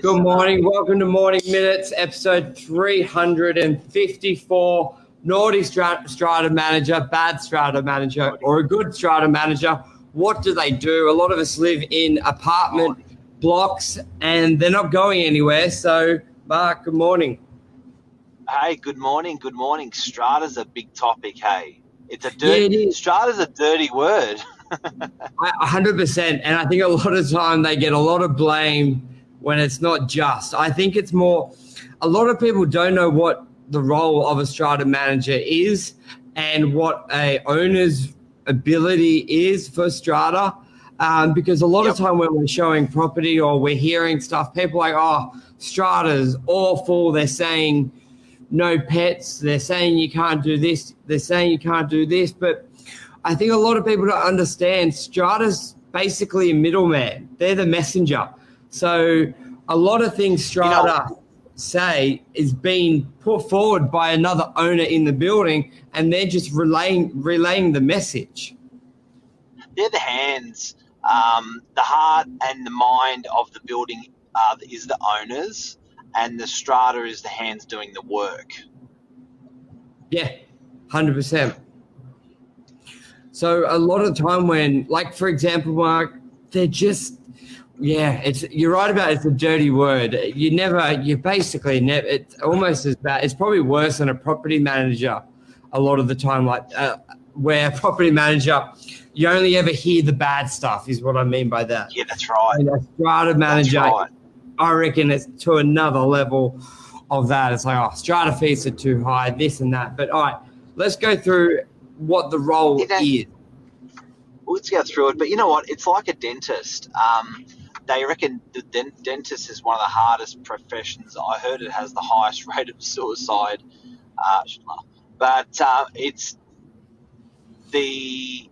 Good morning. Welcome to Morning Minutes, episode 354. Naughty strata manager, bad strata manager, or a good strata manager. What do they do? A lot of us live in apartment blocks and they're not going anywhere. So, Mark, good morning. Hey, good morning. Good morning. Strata's a big topic, hey. Strata's a dirty word. 100%. And I think a lot of time they get a lot of blame when it's not just. I think it's more, a lot of people don't know what the role of a strata manager is and what a owner's ability is for strata. Because a lot of time when we're showing property or we're hearing stuff, people are like, oh, strata's awful. They're saying no pets. They're saying you can't do this. They're saying you can't do this. But I think a lot of people don't understand strata's basically a middleman. They're the messenger. So a lot of things strata say is being put forward by another owner in the building, and they're just relaying the message. They're the hands, the heart and the mind of the building is the owners, and the strata is the hands doing the work. Yeah, 100%. So a lot of the time when, like, for example, Mark, they're just, you're right about it's a dirty word. It's almost as bad. It's probably worse than a property manager a lot of the time, where a property manager, you only ever hear the bad stuff is what I mean by that. Yeah, that's right. And a strata manager, right. I reckon it's to another level of that. It's like, oh, strata fees are too high, this and that. But all right, let's go through what the role is. Let's go through it. But you know what? It's like a dentist. They reckon the dentist is one of the hardest professions. I heard it has the highest rate of suicide. But it's the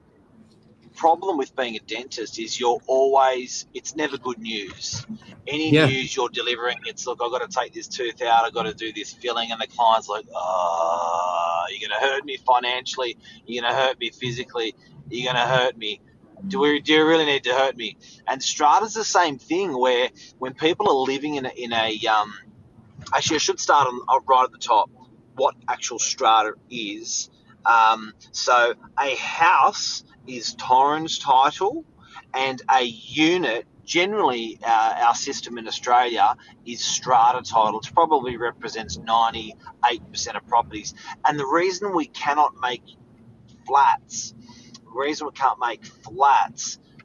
problem with being a dentist is it's never good news. Any news you're delivering, it's look, I've got to take this tooth out, I've got to do this filling, and the client's like, oh, you're going to hurt me financially, you're going to hurt me physically, you're going to hurt me. Do you really need to hurt me? And strata's the same thing, where when people are living in a actually I should start right at the top what actual strata is. So a house is Torrens title, and a unit, generally our system in Australia, is strata title. It probably represents 98% of properties. And the reason we cannot make flats,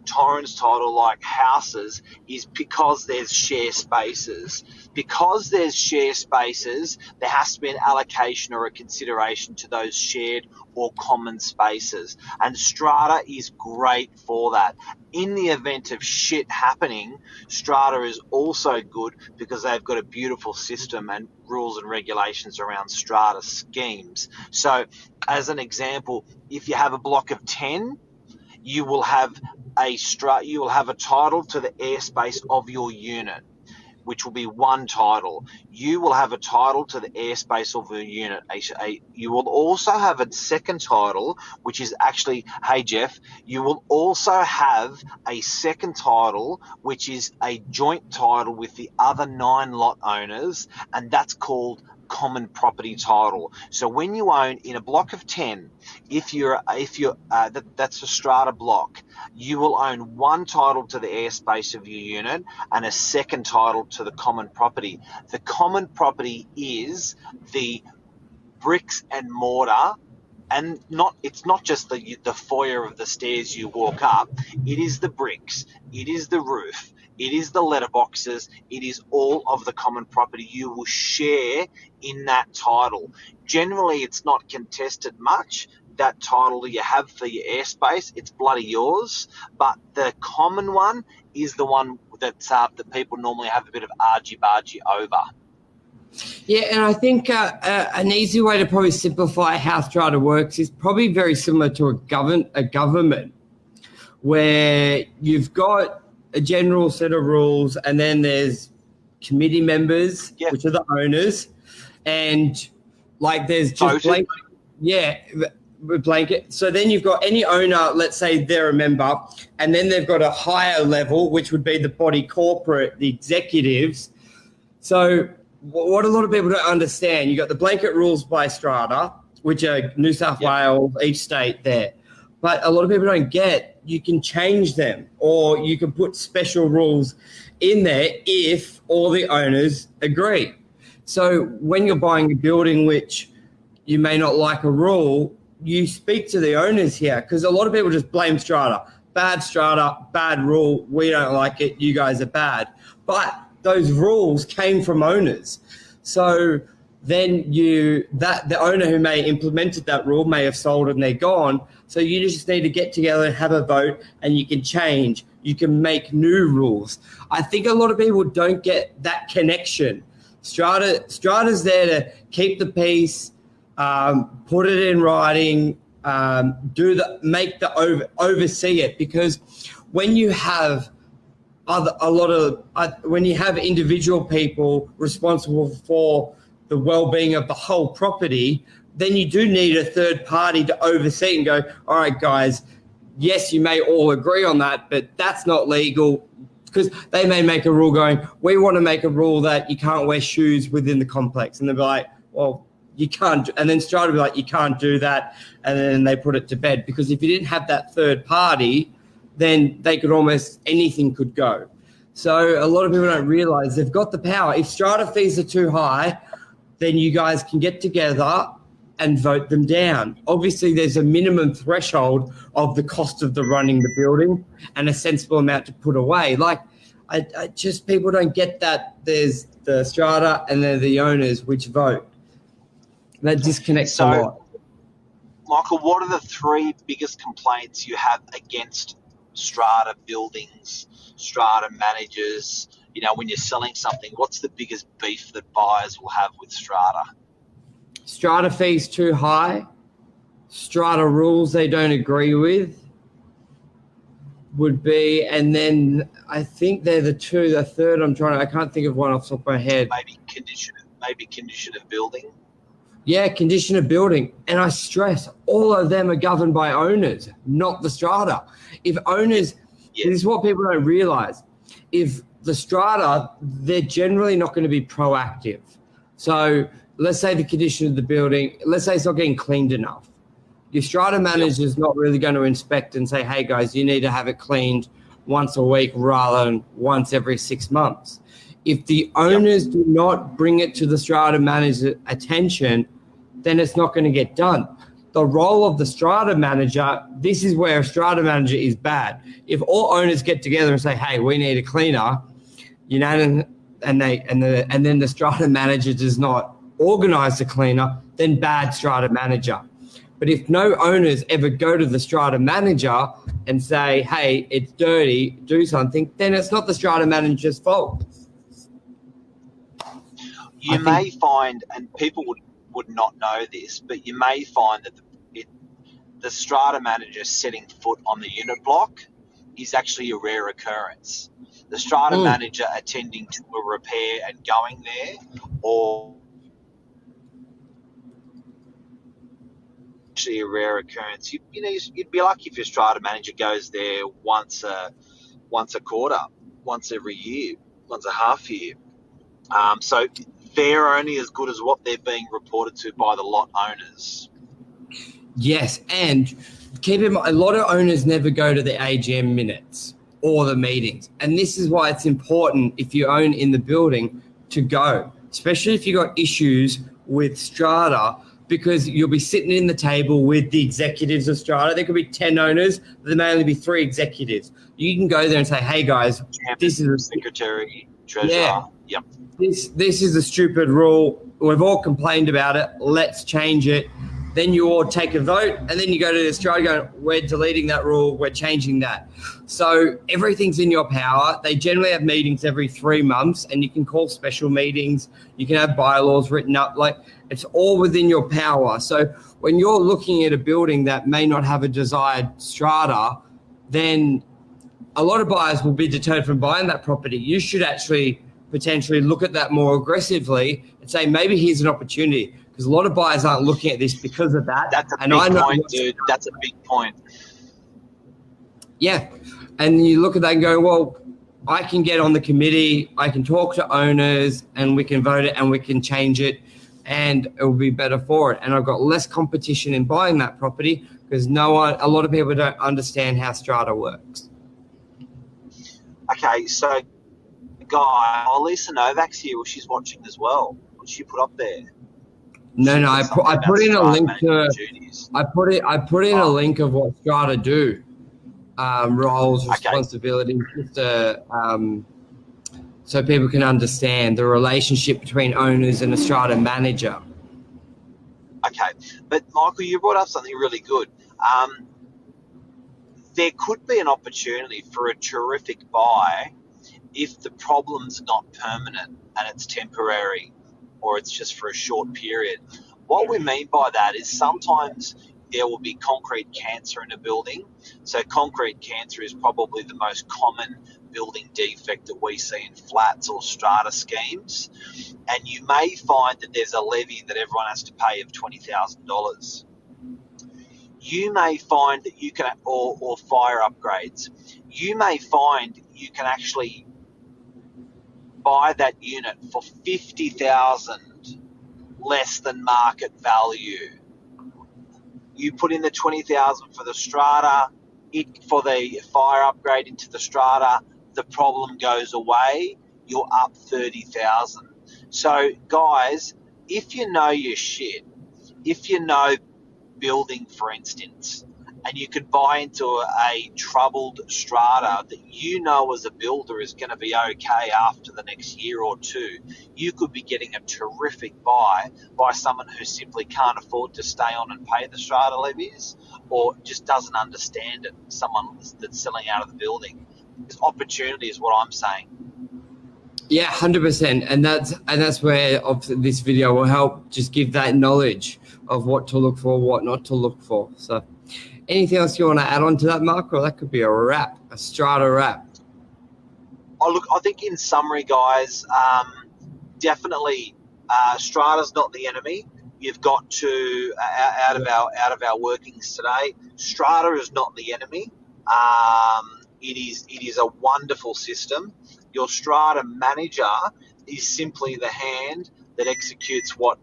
Torrens title like houses, is because there's share spaces. Because there's share spaces, there has to be an allocation or a consideration to those shared or common spaces. And strata is great for that. In the event of shit happening, strata is also good because they've got a beautiful system and rules and regulations around strata schemes. So as an example, if you have a block of 10, you will have a title to the airspace of your unit, which will be one title. You will have a title to the airspace of your unit. You will also have a second title, which is actually, hey Jeff, you will also have a second title, which is a joint title with the other 9 lot owners, and that's called common property title. So when you own in a block of 10, that's a strata block, you will own one title to the airspace of your unit and a second title to the common property. The common property is the bricks and mortar, and it's not just the foyer of the stairs you walk up. It is the bricks, it is the roof, it is the letterboxes, it is all of the common property you will share in that title. Generally, it's not contested much. That title you have for your airspace, it's bloody yours. But the common one is the one that people normally have a bit of argy-bargy over. Yeah, and I think an easy way to probably simplify how strata works is probably very similar to a government, where you've got a general set of rules, and then there's committee members, which are the owners, and like there's just blanket. So then you've got any owner, let's say they're a member, and then they've got a higher level, which would be the body corporate, the executives. So what a lot of people don't understand, you got the blanket rules by Strata, which are New South Wales, each state there. But a lot of people don't get, you can change them, or you can put special rules in there if all the owners agree. So when you're buying a building which you may not like a rule, you speak to the owners here, because a lot of people just blame Strata. Bad rule, we don't like it, you guys are bad. But those rules came from owners. So then the owner who may have implemented that rule may have sold and they're gone. So you just need to get together and have a vote, and you can change. You can make new rules. I think a lot of people don't get that connection. Strata's there to keep the peace, put it in writing, oversee it, because when you have when you have individual people responsible for the well-being of the whole property, then you do need a third party to oversee and go, all right, guys, yes, you may all agree on that, but that's not legal, because they may make a rule going, we want to make a rule that you can't wear shoes within the complex. And they'll be like, well, you can't. And then Strata will be like, you can't do that. And then they put it to bed, because if you didn't have that third party, then they could anything could go. So a lot of people don't realize they've got the power. If Strata fees are too high, then you guys can get together and vote them down. Obviously, there's a minimum threshold of the cost of running the building and a sensible amount to put away. Like, I just, people don't get that there's the Strata and they're the owners which vote. That disconnects a lot. Michael, what are the 3 biggest complaints you have against Strata buildings, Strata managers? You know, when you're selling something, what's the biggest beef that buyers will have with Strata? Strata fees too high, Strata rules they don't agree with would be, and then I think they're the 2. The third, I can't think of one off the top of my head. Maybe condition of building. Yeah, condition of building. And I stress, all of them are governed by owners, not the Strata. If owners, this is what people don't realize. If the Strata, they're generally not going to be proactive. So let's say the condition of the building, let's say it's not getting cleaned enough. Your Strata manager is not really going to inspect and say, hey, guys, you need to have it cleaned once a week rather than once every 6 months. If the owners do not bring it to the Strata manager's attention, then it's not going to get done. The role of the Strata manager, this is where a Strata manager is bad. If all owners get together and say, hey, we need a cleaner, and then the Strata manager does not organize the cleaner, then bad Strata manager. But if no owners ever go to the Strata manager and say, hey, it's dirty, do something, then it's not the Strata manager's fault. You may find, and people would not know this, but you may find that the Strata manager setting foot on the unit block is actually a rare occurrence. The Strata manager attending to a repair and going there, or actually a rare occurrence. You'd be lucky if your Strata manager goes there once a quarter, once every year, once a half year. So they're only as good as what they're being reported to by the lot owners. Yes, and keep in mind, a lot of owners never go to the AGM minutes or the meetings. And this is why it's important, if you own in the building, to go, especially if you've got issues with Strata, because you'll be sitting in the table with the executives of Strata. There could be 10 owners, but there may only be 3 executives. You can go there and say, hey, guys, this is a secretary, treasurer. Yeah. Yep. This is a stupid rule. We've all complained about it. Let's change it. Then you all take a vote, and then you go to the Strata going, we're deleting that rule, we're changing that. So everything's in your power. They generally have meetings every 3 months, and you can call special meetings. You can have bylaws written up. Like, it's all within your power. So when you're looking at a building that may not have a desired Strata, then a lot of buyers will be deterred from buying that property. You should actually potentially look at that more aggressively and say, maybe here's an opportunity. Because a lot of buyers aren't looking at this because of that. That's a big point, dude. That's a big point. Yeah. And you look at that and go, well, I can get on the committee, I can talk to owners, and we can vote it and we can change it, and it will be better for it. And I've got less competition in buying that property because a lot of people don't understand how Strata works. Okay, so Guy, Lisa Novak's here. Well, she's watching as well. What did she put up there? No, I put in a link to. I put in a link of what Strata do, roles, responsibilities, just so people can understand the relationship between owners and a Strata manager. Okay, but Michael, you brought up something really good. There could be an opportunity for a terrific buy if the problem's not permanent and it's temporary, or it's just for a short period. What we mean by that is sometimes there will be concrete cancer in a building. So concrete cancer is probably the most common building defect that we see in flats or strata schemes. And you may find that there's a levy that everyone has to pay of $20,000. You may find that you can, or fire upgrades, you may find you can actually buy that unit for $50,000 less than market value. You put in the $20,000 for the strata, for the fire upgrade into the strata, the problem goes away. You're up $30,000. So, guys, if you know your shit, if you know building, for instance, and you could buy into a troubled strata that you know as a builder is going to be okay after the next year or two, you could be getting a terrific buy by someone who simply can't afford to stay on and pay the strata levies, or just doesn't understand it, someone that's selling out of the building. There's opportunity is what I'm saying. Yeah, 100%. And that's where this video will help just give that knowledge of what to look for, what not to look for. So anything else you want to add on to that, Mark? Or that could be a wrap, a strata wrap. Oh, look, I think in summary, guys, definitely strata's not the enemy. You've got to, out of our workings today, strata is not the enemy. It is a wonderful system. Your strata manager is simply the hand that executes what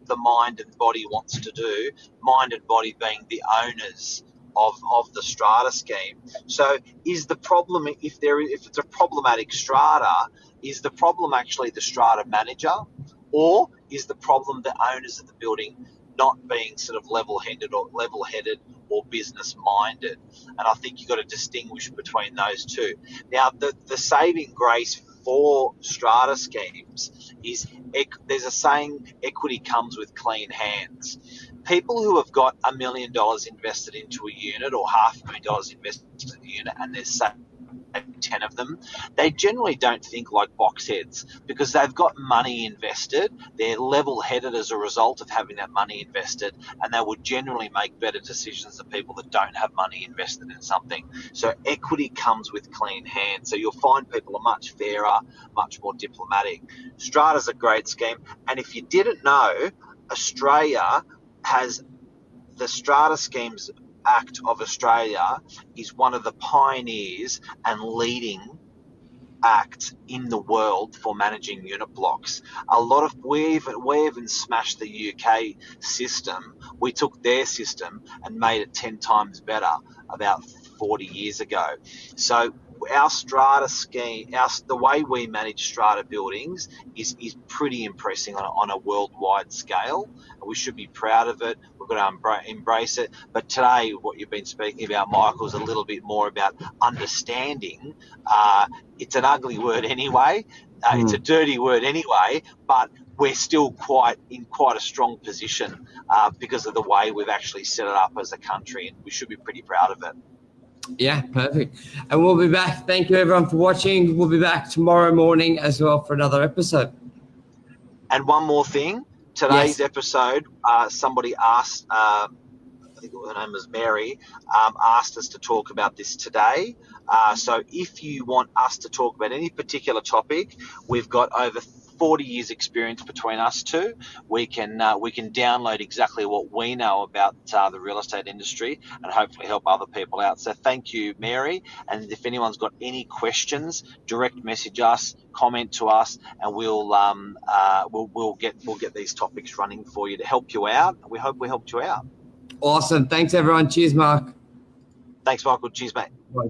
the mind and body wants to do, mind and body being the owners of the strata scheme. So is the problem, if it's a problematic strata, is the problem actually the strata manager, or is the problem the owners of the building not being sort of level-headed or business-minded? And I think you've got to distinguish between those two. Now, the saving grace for strata schemes is, there's a saying, equity comes with clean hands. People who have got $1 million invested into a unit, or $500,000 invested in a unit, and there's 10 of them, they generally don't think like box heads, because they've got money invested. They're level-headed as a result of having that money invested, and they would generally make better decisions than people that don't have money invested in something. So equity comes with clean hands. So you'll find people are much fairer, much more diplomatic. Strata's a great scheme, and if you didn't know, Australia has the Strata Schemes Act of Australia is one of the pioneers and leading acts in the world for managing unit blocks. We even smashed the UK system. We took their system and made it 10 times better about 40 years ago. So our strata scheme, the way we manage strata buildings is pretty impressive on a worldwide scale. We should be proud of it. We've got to embrace it. But today, what you've been speaking about, Michael, is a little bit more about understanding. It's an ugly word anyway. It's a dirty word anyway, but we're still in quite a strong position because of the way we've actually set it up as a country, and we should be pretty proud of it. Yeah, perfect. And we'll be back. Thank you, everyone, for watching. We'll be back tomorrow morning as well for another episode. And one more thing. Today's episode, somebody asked, I think her name was Mary, asked us to talk about this today. So if you want us to talk about any particular topic, we've got over 40 years experience between us two. We can download exactly what we know about the real estate industry and hopefully help other people out. So thank you, Mary. And if anyone's got any questions, direct message us, comment to us, and we'll get these topics running for you to help you out. We hope we helped you out. Awesome. Thanks, everyone. Cheers, Mark. Thanks, Michael. Cheers, mate. Bye.